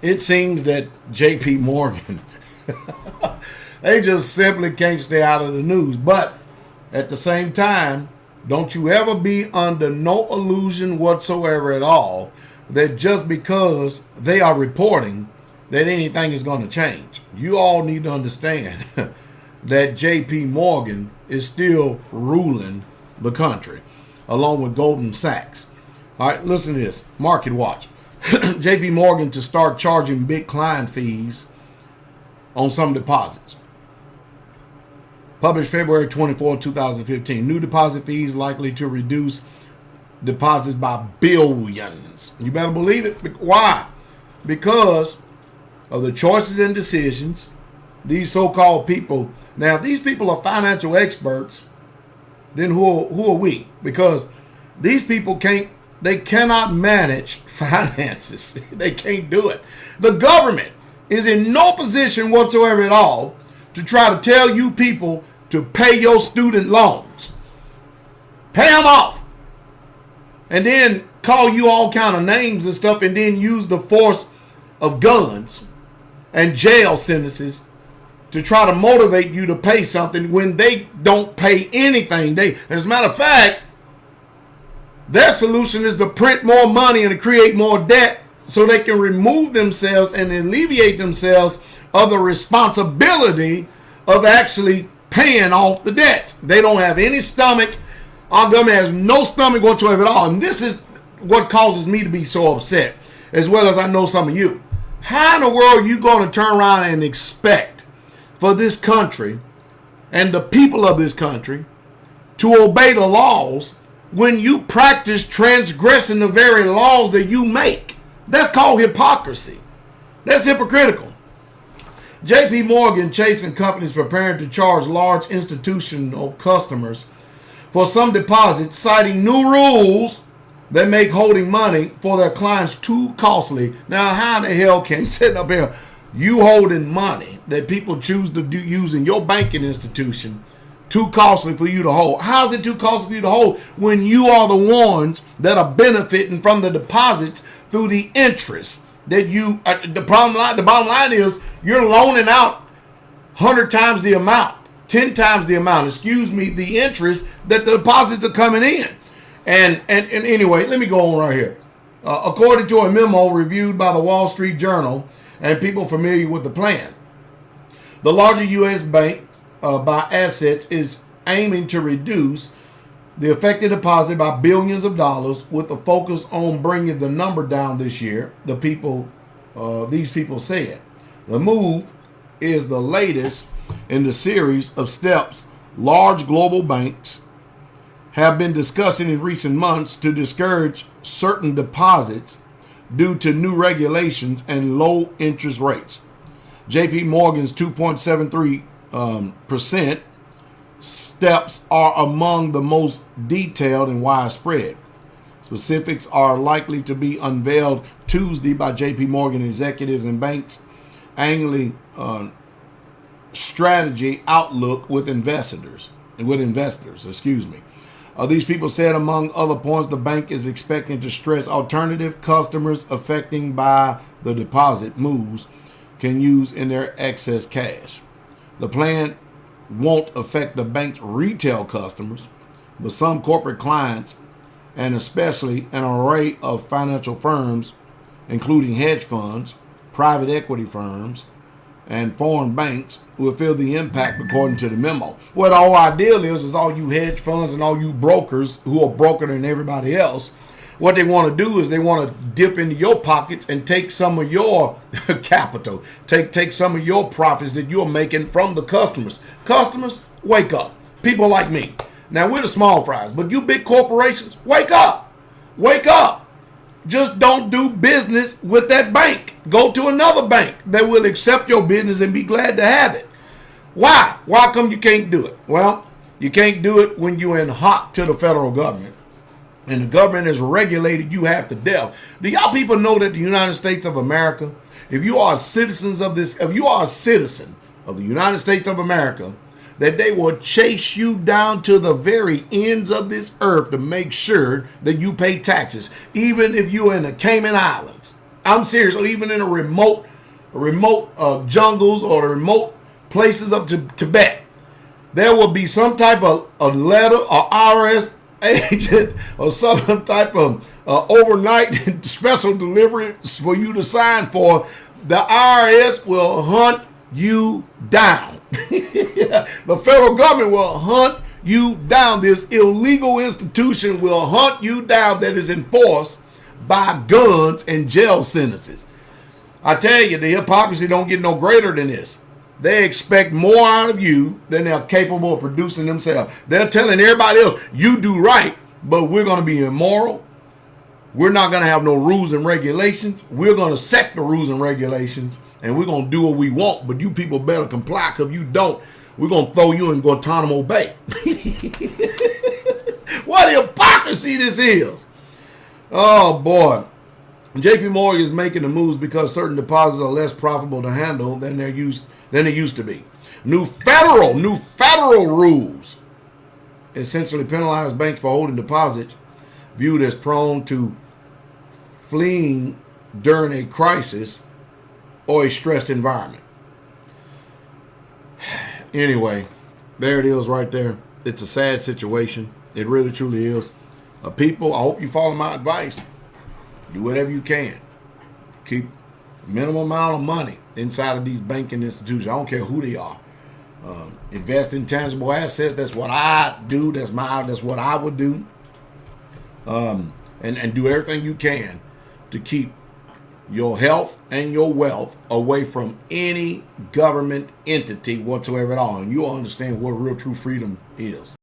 it seems that J.P. Morgan, they just simply can't stay out of the news. But at the same time, don't you ever be under no illusion whatsoever at all that just because they are reporting that anything is going to change. You all need to understand that J.P. Morgan is still ruling the country, along with Goldman Sachs. All right, listen to this. Market Watch. J.P. Morgan to start charging big client fees on some deposits. Published February 24, 2015. New deposit fees likely to reduce deposits by billions. You better believe it. Why? Because of the choices and decisions these so-called people. Now, if these people are financial experts, then who are we? Because these people cannot manage finances. They can't do it. The government is in no position whatsoever at all to try to tell you people to pay your student loans. Pay them off. And then call you all kind of names and stuff, and then use the force of guns and jail sentences to try to motivate you to pay something when they don't pay anything. As a matter of fact, their solution is to print more money and to create more debt so they can remove themselves and alleviate themselves of the responsibility of actually paying off the debt. They don't have any stomach. Our government has no stomach whatsoever at all. And this is what causes me to be so upset, as well as I know some of you. How in the world are you going to turn around and expect for this country and the people of this country to obey the laws when you practice transgressing the very laws that you make? That's called hypocrisy. That's hypocritical. J.P. Morgan Chase and companies preparing to charge large institutional customers for some deposits, citing new rules that make holding money for their clients too costly. Now, how in the hell can you sit up here, you holding money that people choose to use in your banking institution, too costly for you to hold? How is it too costly for you to hold when you are the ones that are benefiting from the deposits through the interest that you? The bottom line is you're loaning out 100 times the amount, 10 times the amount. The interest that the deposits are coming in. And anyway, let me go on right here. According to a memo reviewed by the Wall Street Journal and people familiar with the plan, the larger U.S. bank by assets is aiming to reduce the affected deposit by billions of dollars, with a focus on bringing the number down this year. These people said the move is the latest in the series of steps large global banks have been discussing in recent months to discourage certain deposits due to new regulations and low interest rates. J.P. Morgan's 2.73% steps are among the most detailed and widespread. Specifics are likely to be unveiled Tuesday by J.P. Morgan executives and banks' annually strategy outlook with investors. These people said, among other points, the bank is expecting to stress alternative customers affected by the deposit moves can use in their excess cash. The plan won't affect the bank's retail customers, but some corporate clients, and especially an array of financial firms, including hedge funds, private equity firms, and foreign banks, will feel the impact, according to the memo. Well, the whole idea is all you hedge funds and all you brokers who are broker than everybody else, what they want to do is they want to dip into your pockets and take some of your capital, take some of your profits that you're making from the customers. Customers, wake up. People like me. Now, we're the small fries, but you big corporations, wake up. Wake up. Just don't do business with that bank. Go to another bank that will accept your business and be glad to have it. Why? Why come you can't do it? Well, you can't do it when you're in hock to the federal government. And the government has regulated you half to death. Do y'all people know that the United States of America, if you are citizens of this, if you are a citizen of the United States of America, that they will chase you down to the very ends of this earth to make sure that you pay taxes, even if you're in the Cayman Islands. I'm serious. Or even in a remote jungles or remote places up to Tibet, there will be some type of a letter or IRS agent or some type of overnight special delivery for you to sign for. The IRS will hunt you down. The federal government will hunt you down. This illegal institution will hunt you down that is enforced by guns and jail sentences. I tell you, the hypocrisy don't get no greater than this. They expect more out of you than they're capable of producing themselves. They're telling everybody else, you do right, but we're going to be immoral. We're not going to have no rules and regulations. We're going to set the rules and regulations, and we're going to do what we want, but you people better comply, because if you don't, we're going to throw you in Guantanamo Bay. What hypocrisy this is. Oh, boy. JP Morgan is making the moves because certain deposits are less profitable to handle than they used to be. New federal rules essentially penalize banks for holding deposits viewed as prone to fleeing during a crisis or a stressed environment. Anyway, there it is right there. It's a sad situation. It really, truly is. People, I hope you follow my advice. Do whatever you can. Keep minimum amount of money inside of these banking institutions. I don't care who they are. Invest in tangible assets. That's what I do. That's what I would do. And do everything you can to keep your health and your wealth away from any government entity whatsoever at all. And you'll understand what real true freedom is.